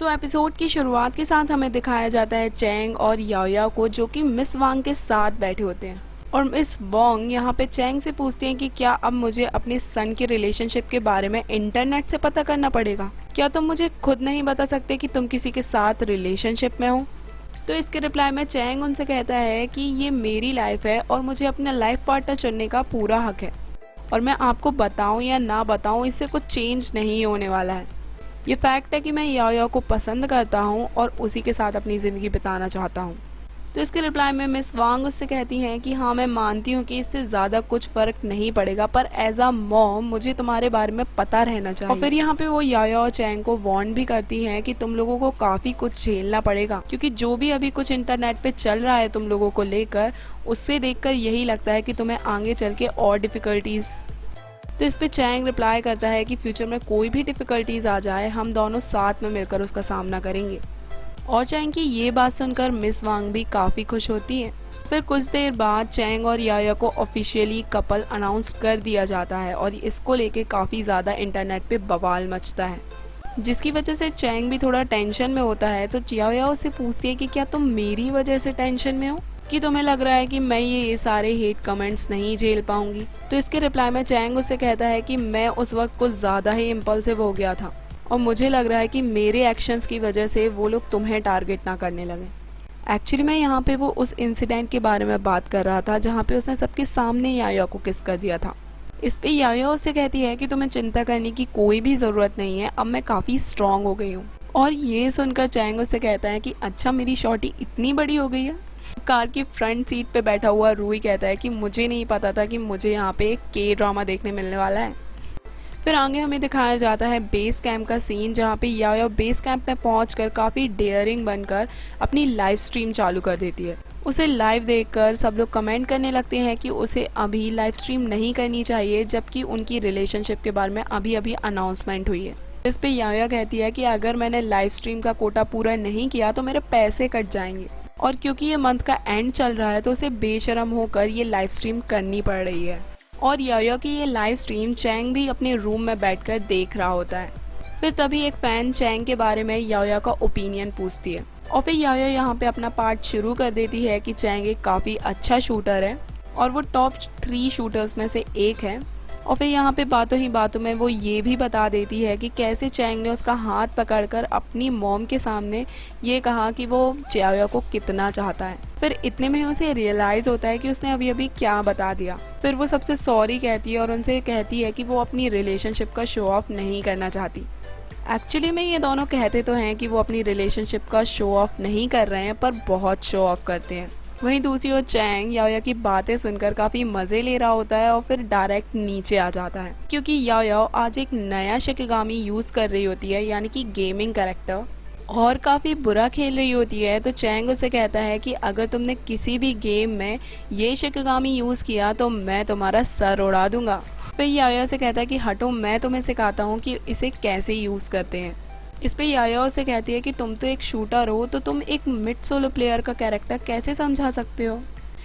तो एपिसोड की शुरुआत के साथ हमें दिखाया जाता है चैंग और याओया को, जो कि मिस वांग के साथ बैठे होते हैं। और मिस वांग यहाँ पे चैंग से पूछती हैं कि क्या अब मुझे अपने सन के रिलेशनशिप के बारे में इंटरनेट से पता करना पड़ेगा? क्या तुम मुझे खुद नहीं बता सकते कि तुम किसी के साथ रिलेशनशिप में हो? तो इसके रिप्लाई में चैंग उनसे कहता है कि ये मेरी लाइफ है और मुझे अपना लाइफ पार्टनर चुनने का पूरा हक है, और मैं आपको बताऊं या ना बताऊं इससे कुछ चेंज नहीं होने वाला है। ये फैक्ट है कि मैं याओया को पसंद करता हूँ और उसी के साथ अपनी ज़िंदगी बिताना चाहता हूँ। तो इसके रिप्लाई में मिस वांग उससे कहती हैं कि हाँ, मैं मानती हूँ कि इससे ज़्यादा कुछ फ़र्क नहीं पड़ेगा, पर एज अ मॉम मुझे तुम्हारे बारे में पता रहना चाहिए। और फिर यहाँ पे वो याओया और चैंग को वार्न भी करती हैं कि तुम लोगों को काफ़ी कुछ झेलना पड़ेगा, क्योंकि जो भी अभी कुछ इंटरनेट पे चल रहा है तुम लोगों को लेकर, उससे देखकर यही लगता है कि तुम्हें आगे चल के और डिफ़िकल्टीज़। तो इस पे चैंग रिप्लाई करता है कि फ्यूचर में कोई भी डिफ़िकल्टीज़ आ जाए हम दोनों साथ में मिलकर उसका सामना करेंगे। और चैंग की ये बात सुनकर मिस वांग भी काफ़ी खुश होती है। फिर कुछ देर बाद चैंग और याओया को ऑफिशियली कपल अनाउंस कर दिया जाता है और इसको लेके काफ़ी ज़्यादा इंटरनेट पे बवाल मचता है, जिसकी वजह से चैंग भी थोड़ा टेंशन में होता है। तो याओया उससे पूछती है कि क्या तुम मेरी वजह से टेंशन में हो, कि तुम्हें लग रहा है कि मैं ये सारे हेट कमेंट्स नहीं झेल पाऊंगी? तो इसके रिप्लाई में चैंग उससे कहता है कि मैं उस वक्त कुछ ज़्यादा ही इम्पल्सिव हो गया था और मुझे लग रहा है कि मेरे एक्शंस की वजह से वो लोग तुम्हें टारगेट ना करने लगे। एक्चुअली मैं यहाँ पे वो उस इंसिडेंट के बारे में बात कर रहा था जहाँ पे उसने सबके सामने याओया को किस कर दिया था। इस पे याओया उससे कहती है कि तुम्हें चिंता करने की कोई भी ज़रूरत नहीं है, अब मैं काफ़ी स्ट्रांग हो गई हूँ। और ये सुनकर चैंग उससे कहता है कि अच्छा, मेरी शॉर्टी इतनी बड़ी हो गई है। कार की फ्रंट सीट पे बैठा हुआ रूही कहता है कि मुझे नहीं पता था कि मुझे यहाँ पे एक के ड्रामा देखने मिलने वाला है। फिर आगे हमें दिखाया जाता है बेस कैंप का सीन, जहाँ पे याओया बेस कैंप में पहुंचकर काफ़ी डेयरिंग बनकर अपनी लाइव स्ट्रीम चालू कर देती है। उसे लाइव देखकर सब लोग कमेंट करने लगते हैं कि उसे अभी लाइव स्ट्रीम नहीं करनी चाहिए, जबकि उनकी रिलेशनशिप के बारे में अभी अभी अनाउंसमेंट हुई है। इस पे याओया कहती है कि अगर मैंने लाइव स्ट्रीम का कोटा पूरा नहीं किया तो मेरे पैसे कट जाएंगे, और क्योंकि ये मंथ का एंड चल रहा है तो उसे बेशरम होकर ये लाइव स्ट्रीम करनी पड़ रही है। और याओया की ये लाइव स्ट्रीम चैंग भी अपने रूम में बैठकर देख रहा होता है। फिर तभी एक फ़ैन चैंग के बारे में याओया का ओपिनियन पूछती है, और फिर याओया यहाँ पे अपना पार्ट शुरू कर देती है कि चैंग एक काफ़ी अच्छा शूटर है और वो टॉप 3 शूटर्स में से एक है। और फिर यहाँ पे बातों ही बातों में वो ये भी बता देती है कि कैसे चैंग ने उसका हाथ पकड़कर अपनी मॉम के सामने ये कहा कि वो याओया को कितना चाहता है। फिर इतने में उसे रियलाइज़ होता है कि उसने अभी अभी क्या बता दिया। फिर वो सबसे सॉरी कहती है और उनसे कहती है कि वो अपनी रिलेशनशिप का शो ऑफ नहीं करना चाहती। एक्चुअली में ये दोनों कहते तो हैं कि वो अपनी रिलेशनशिप का शो ऑफ नहीं कर रहे हैं, पर बहुत शो ऑफ करते हैं। वहीं दूसरी ओर चैंग याओया की बातें सुनकर काफ़ी मज़े ले रहा होता है और फिर डायरेक्ट नीचे आ जाता है, क्योंकि याओया आज एक नया शिकिगामी यूज़ कर रही होती है, यानी कि गेमिंग कैरेक्टर, और काफ़ी बुरा खेल रही होती है। तो चैंग उससे कहता है कि अगर तुमने किसी भी गेम में ये शिकिगामी यूज़ किया तो मैं तुम्हारा सर उड़ा दूंगा। फिर याओया से कहता है कि हटो, मैं तुम्हें सिखाता हूँ कि इसे कैसे यूज़ करते हैं। इस पे याओया उसे कहती है कि तुम तो एक शूटर हो, तो तुम एक मिड सोलो प्लेयर का कैरेक्टर कैसे समझा सकते हो?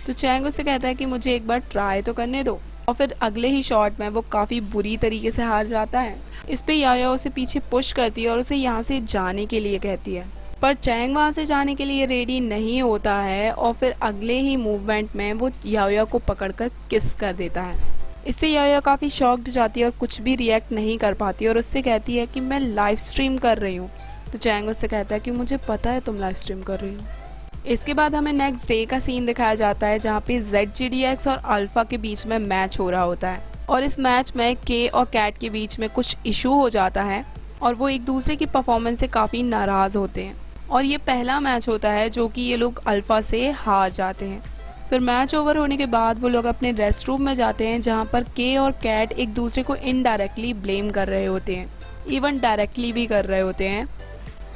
तो चैंग उससे कहता है कि मुझे एक बार ट्राई तो करने दो, और फिर अगले ही शॉट में वो काफ़ी बुरी तरीके से हार जाता है। इस पे याओया उसे पीछे पुश करती है और उसे यहाँ से जाने के लिए कहती है, पर चैंग वहाँ से जाने के लिए रेडी नहीं होता है और फिर अगले ही मूवमेंट में वो याओया को पकड़कर किस कर देता है। इससे याओया काफ़ी शॉक्ड जाती है और कुछ भी रिएक्ट नहीं कर पाती और उससे कहती है कि मैं लाइव स्ट्रीम कर रही हूँ। तो चैंग उससे कहता है कि मुझे पता है तुम लाइव स्ट्रीम कर रही हो। इसके बाद हमें नेक्स्ट डे का सीन दिखाया जाता है, जहाँ पे ZGDX और अल्फ़ा के बीच में मैच हो रहा होता है, और इस मैच में के और कैट के बीच में कुछ इशू हो जाता है और वो एक दूसरे की परफॉर्मेंस से काफ़ी नाराज़ होते हैं, और ये पहला मैच होता है जो कि ये लोग अल्फ़ा से हार जाते हैं। फिर मैच ओवर होने के बाद वो लोग अपने रेस्ट रूम में जाते हैं, जहाँ पर के और कैट एक दूसरे को इनडायरेक्टली ब्लेम कर रहे होते हैं, इवन डायरेक्टली भी कर रहे होते हैं।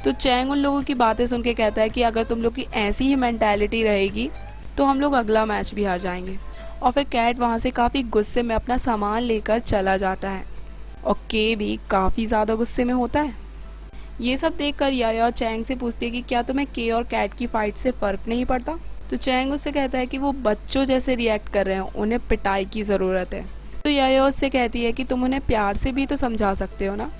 तो चैंग उन लोगों की बातें सुन के कहता है कि अगर तुम लोग की ऐसी ही मेंटालिटी रहेगी तो हम लोग अगला मैच भी हार जाएंगे। और फिर कैट वहाँ से काफ़ी गुस्से में अपना सामान लेकर चला जाता है, और के भी काफ़ी ज़्यादा गुस्से में होता है। ये सब देखकर याओया चैंग से पूछती है कि क्या तुम्हें के और कैट की फ़ाइट से फ़र्क नहीं पड़ता? तो चैंग उससे कहता है कि वो बच्चों जैसे रिएक्ट कर रहे हैं, उन्हें पिटाई की ज़रूरत है। तो याओया उससे कहती है कि तुम उन्हें प्यार से भी तो समझा सकते हो ना।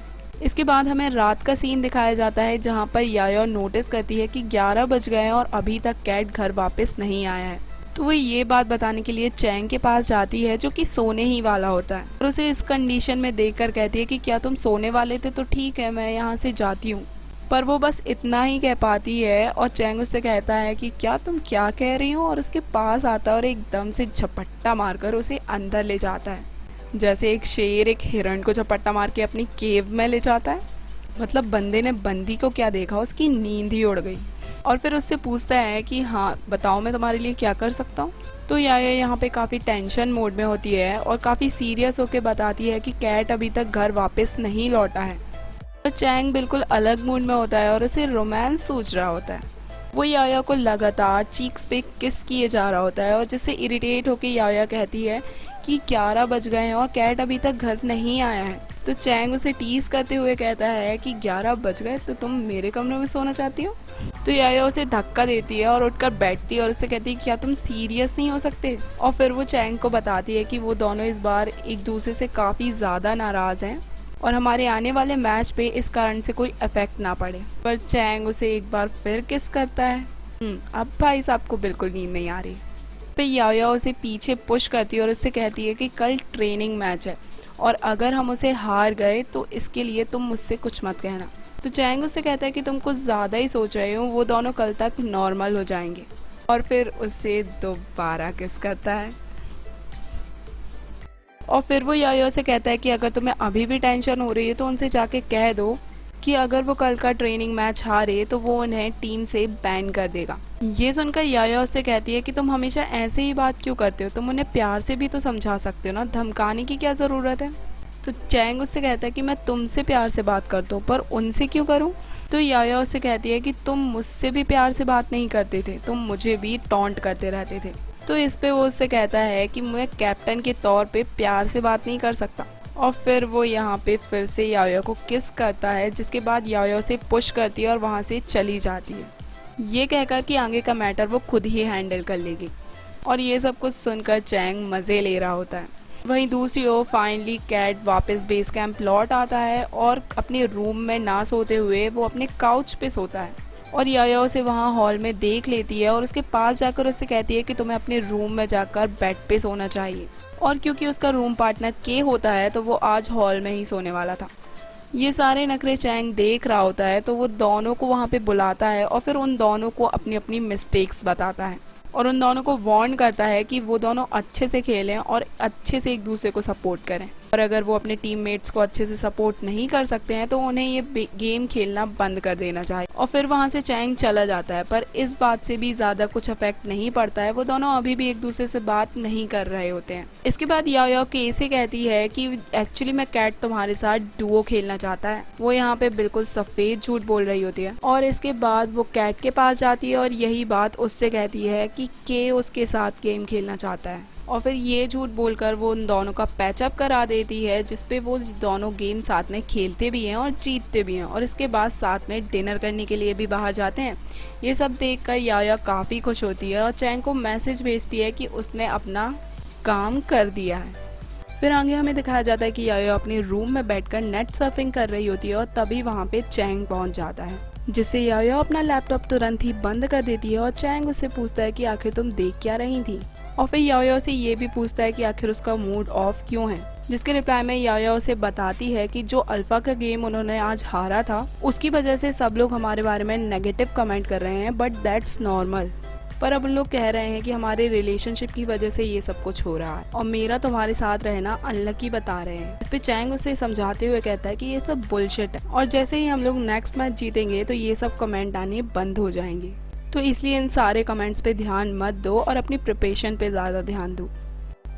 इसके बाद हमें रात का सीन दिखाया जाता है जहाँ पर याया नोटिस करती है कि 11 बज गए हैं और अभी तक कैट घर वापस नहीं आया है। तो वो ये बात बताने के लिए चैंग के पास जाती है जो कि सोने ही वाला होता है और उसे इस कंडीशन में देखकर कहती है कि क्या तुम सोने वाले थे, तो ठीक है मैं यहाँ से जाती हूँ। पर वो बस इतना ही कह पाती है और चैंग उससे कहता है कि क्या तुम क्या कह रही हो, और उसके पास आता है और एकदम से झपट्टा मारकर उसे अंदर ले जाता है, जैसे एक शेर एक हिरण को झपट्टा मार के अपनी केव में ले जाता है। मतलब बंदे ने बंदी को क्या देखा, उसकी नींद ही उड़ गई। और फिर उससे पूछता है कि हाँ बताओ मैं तुम्हारे लिए क्या कर सकता हूँ। तो याया यहाँ पे काफ़ी टेंशन मोड में होती है और काफ़ी सीरियस होकर बताती है कि कैट अभी तक घर वापस नहीं लौटा है। तो चैंग बिल्कुल अलग मूड में होता है और उसे रोमांस सूझ रहा होता है। वो याया को लगातार चीक्स पे किस किए जा रहा होता है और जिससे इरिटेट होकर याया कहती है कि 11 बज गए हैं और कैट अभी तक घर नहीं आया है। तो चैंग उसे टीज करते हुए कहता है कि 11 बज गए तो तुम मेरे कमरे में सोना चाहती हो। तो याया उसे धक्का देती है और उठकर बैठती है और उससे कहती है क्या तुम सीरियस नहीं हो सकते। और फिर वो चैंग को बताती है कि वो दोनों इस बार एक दूसरे से काफ़ी ज़्यादा नाराज़ हैं और हमारे आने वाले मैच पे इस कारण से कोई इफेक्ट ना पड़े। पर चैंग उसे एक बार फिर किस करता है। अब भाई साहब को बिल्कुल नींद नहीं आ रही। फिर याया उसे पीछे पुश करती है और उससे कहती है कि कल ट्रेनिंग मैच है और अगर हम उसे हार गए तो इसके लिए तुम मुझसे कुछ मत कहना। तो चैंग उससे कहता है कि तुम कुछ ज़्यादा ही सोच रहे हो, वो दोनों कल तक नॉर्मल हो जाएंगे। और फिर उससे दोबारा किस करता है। और फिर वो याया से कहता है कि अगर तुम्हें अभी भी टेंशन हो रही है तो उनसे जाके कह दो कि अगर वो कल का ट्रेनिंग मैच हारे तो वो उन्हें टीम से बैन कर देगा। ये सुनकर याया उससे कहती है कि तुम हमेशा ऐसे ही बात क्यों करते हो, तुम उन्हें प्यार से भी तो समझा सकते हो ना, धमकाने की क्या ज़रूरत है। तो चैंग उससे कहता है कि मैं तुमसे प्यार से बात करता हूँ पर उनसे क्यों करूँ। तो याया उससे कहती है कि तुम मुझसे भी प्यार से बात नहीं करते थे, तुम मुझे भी टॉन्ट करते रहते थे। तो इस पे वो उससे कहता है कि मैं कैप्टन के तौर पे प्यार से बात नहीं कर सकता। और फिर वो यहाँ पे फिर से याया को किस करता है, जिसके बाद याया उसे पुश करती है और वहाँ से चली जाती है, ये कहकर कि आगे का मैटर वो खुद ही हैंडल कर लेगी। और ये सब कुछ सुनकर चैंग मज़े ले रहा होता है। वहीं दूसरी ओर फाइनली कैट वापस बेस कैंप लौट आता है और अपने रूम में ना सोते हुए वो अपने काउच पे सोता है। और याया उसे वहाँ हॉल में देख लेती है और उसके पास जाकर उससे कहती है कि तुम्हें अपने रूम में जाकर बेड पे सोना चाहिए। और क्योंकि उसका रूम पार्टनर के होता है तो वो आज हॉल में ही सोने वाला था। ये सारे नखरे चैंग देख रहा होता है तो वो दोनों को वहाँ पे बुलाता है और फिर उन दोनों को अपनी अपनी मिस्टेक्स बताता है और उन दोनों को वार्न करता है कि वो दोनों अच्छे से खेलें और अच्छे से एक दूसरे को सपोर्ट करें। और अगर वो अपने टीममेट्स को अच्छे से सपोर्ट नहीं कर सकते हैं तो उन्हें ये गेम खेलना बंद कर देना चाहिए। और फिर वहाँ से चैंग चला जाता है। पर इस बात से भी ज़्यादा कुछ इफेक्ट नहीं पड़ता है, वो दोनों अभी भी एक दूसरे से बात नहीं कर रहे होते हैं। इसके बाद याया के से कहती है कि एक्चुअली मैं कैट तुम्हारे साथ डुओ खेलना चाहता है। वो यहाँ पे बिल्कुल सफ़ेद झूठ बोल रही होती है। और इसके बाद वो कैट के पास जाती है और यही बात उससे कहती है कि के उसके साथ गेम खेलना चाहता है। और फिर ये झूठ बोलकर वो उन दोनों का पैचअप करा देती है, जिसपे वो दोनों गेम साथ में खेलते भी हैं और जीतते भी हैं और इसके बाद साथ में डिनर करने के लिए भी बाहर जाते हैं। ये सब देखकर याया काफ़ी खुश होती है और चैंग को मैसेज भेजती है कि उसने अपना काम कर दिया है। फिर आगे हमें दिखाया जाता है कि याया अपने रूम में बैठकर नेट सर्फिंग कर रही होती है और तभी वहाँ पे चैंग पहुँच जाता है, जिससे याया अपना लैपटॉप तुरंत ही बंद कर देती है और चैंग उससे पूछता है कि आखिर तुम देख क्या रही थी। और फिर याया से ये भी पूछता है कि आखिर उसका मूड ऑफ क्यों है, जिसके रिप्लाई में याया उसे बताती है कि जो अल्फा का गेम उन्होंने आज हारा था उसकी वजह से सब लोग हमारे बारे में नेगेटिव कमेंट कर रहे हैं, बट दैट्स नॉर्मल। पर अब उन लोग कह रहे हैं कि हमारे रिलेशनशिप की वजह से ये सब कुछ हो रहा है और मेरा तुम्हारे साथ रहना अनलकी बता रहे हैं। इस पे चैंग उसे समझाते हुए कहता है कि ये सब बुलशिट है और जैसे ही हम लोग नेक्स्ट मैच जीतेंगे तो ये सब कमेंट आने बंद हो जाएंगे, तो इसलिए इन सारे कमेंट्स पे ध्यान मत दो और अपनी प्रिपरेशन पे ज़्यादा ध्यान दो।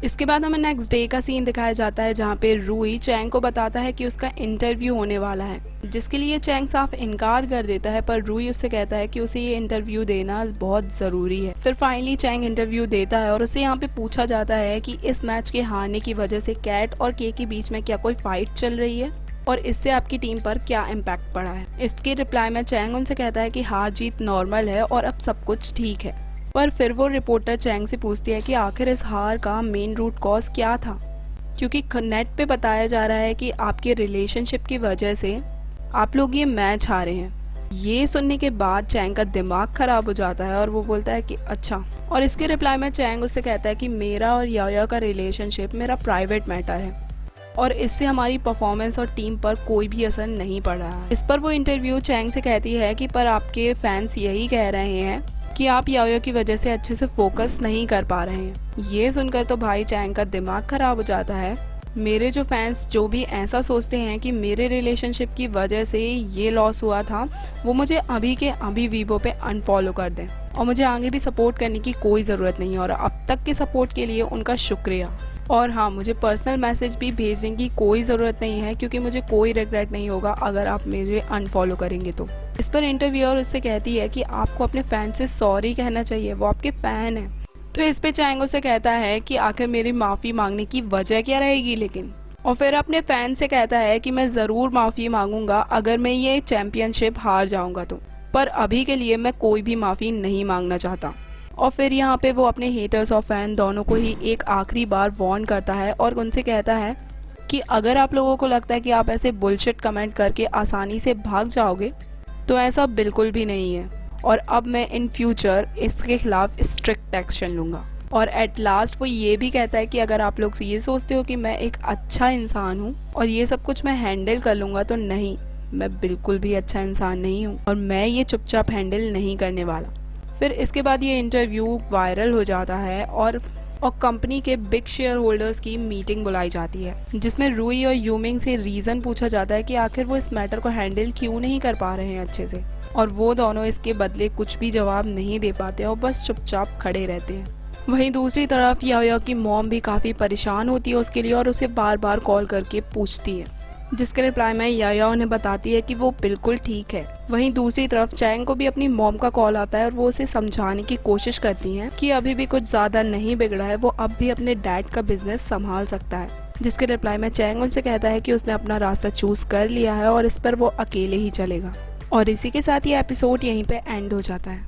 इसके बाद हमें नेक्स्ट डे का सीन दिखाया जाता है जहाँ पे रूई चैंग को बताता है कि उसका इंटरव्यू होने वाला है, जिसके लिए चैंग साफ इनकार कर देता है। पर रूई उससे कहता है कि उसे ये इंटरव्यू देना बहुत ज़रूरी है। फिर फाइनली चैंग इंटरव्यू देता है और उससे यहाँ पे पूछा जाता है कि इस मैच के हारने की वजह से कैट और के बीच में क्या कोई फाइट चल रही है और इससे आपकी टीम पर क्या इम्पैक्ट पड़ा है। इसके रिप्लाई में चैंग उनसे कहता है कि हार जीत नॉर्मल है और अब सब कुछ ठीक है। पर फिर वो रिपोर्टर चैंग से पूछती है कि आखिर इस हार का मेन रूट कॉज क्या था। क्योंकि नेट पे बताया जा रहा है कि आपके रिलेशनशिप की वजह से आप लोग ये मैच हारे हैं। ये सुनने के बाद चैंग का दिमाग खराब हो जाता है और वो बोलता है कि अच्छा। और इसके रिप्लाई में चैंग उससे कहता है कि मेरा और याया का रिलेशनशिप मेरा प्राइवेट मैटर है और इससे हमारी परफॉर्मेंस और टीम पर कोई भी असर नहीं पड़ रहा है। इस पर वो इंटरव्यू चैंग से कहती है कि पर आपके फैंस यही कह रहे हैं कि आप याया की वजह से अच्छे से फोकस नहीं कर पा रहे हैं। ये सुनकर तो भाई चैंग का दिमाग खराब हो जाता है। मेरे जो फैंस जो भी ऐसा सोचते हैं कि मेरे रिलेशनशिप की वजह से ये लॉस हुआ था, वो मुझे अभी के अभी वीवो पे अनफॉलो कर दें और मुझे आगे भी सपोर्ट करने की कोई ज़रूरत नहीं है और अब तक के सपोर्ट के लिए उनका शुक्रिया। और हाँ, मुझे पर्सनल मैसेज भी भेजने की कोई ज़रूरत नहीं है क्योंकि मुझे कोई रिग्रेट नहीं होगा अगर आप मुझे अनफॉलो करेंगे तो। इस पर इंटरव्यूअर उससे कहती है कि आपको अपने फैन से सॉरी कहना चाहिए, वो आपके फ़ैन हैं। तो इस पे चैंग उससे कहता है कि आखिर मेरी माफ़ी मांगने की वजह क्या रहेगी लेकिन। और फिर अपने फ़ैन से कहता है कि मैं ज़रूर माफ़ी मांगूंगा अगर मैं ये चैम्पियनशिप हार जाऊंगा तो, पर अभी के लिए मैं कोई भी माफ़ी नहीं मांगना चाहता। और फिर यहाँ पे वो अपने हेटर्स और फैन दोनों को ही एक आखिरी बार वार्न करता है और उनसे कहता है कि अगर आप लोगों को लगता है कि आप ऐसे बुलशिट कमेंट करके आसानी से भाग जाओगे तो ऐसा बिल्कुल भी नहीं है और अब मैं इन फ्यूचर इसके खिलाफ स्ट्रिक्ट एक्शन लूँगा। और एट लास्ट वो ये भी कहता है कि अगर आप लोग ये सोचते हो कि मैं एक अच्छा इंसान हूँ और ये सब कुछ मैं हैंडल कर लूँगा, तो नहीं, मैं बिल्कुल भी अच्छा इंसान नहीं हूँ और मैं ये चुपचाप हैंडल नहीं करने वाला। फिर इसके बाद ये इंटरव्यू वायरल हो जाता है और कंपनी के बिग शेयर होल्डर्स की मीटिंग बुलाई जाती है जिसमें रूई और यूमिंग से रीज़न पूछा जाता है कि आखिर वो इस मैटर को हैंडल क्यों नहीं कर पा रहे हैं अच्छे से, और वो दोनों इसके बदले कुछ भी जवाब नहीं दे पाते और बस चुपचाप खड़े रहते हैं। वहीं दूसरी तरफ याया की मॉम भी काफ़ी परेशान होती है उसके लिए और उसे बार बार कॉल करके पूछती है, जिसके रिप्लाई में याया उन्हें बताती है कि वो बिल्कुल ठीक है। वहीं दूसरी तरफ चैंग को भी अपनी मॉम का कॉल आता है और वो उसे समझाने की कोशिश करती हैं कि अभी भी कुछ ज़्यादा नहीं बिगड़ा है, वो अब भी अपने डैड का बिजनेस संभाल सकता है। जिसके रिप्लाई में चैंग उनसे कहता है कि उसने अपना रास्ता चूज कर लिया है और इस पर वो अकेले ही चलेगा। और इसी के साथ ये एपिसोड यहीं पे एंड हो जाता है।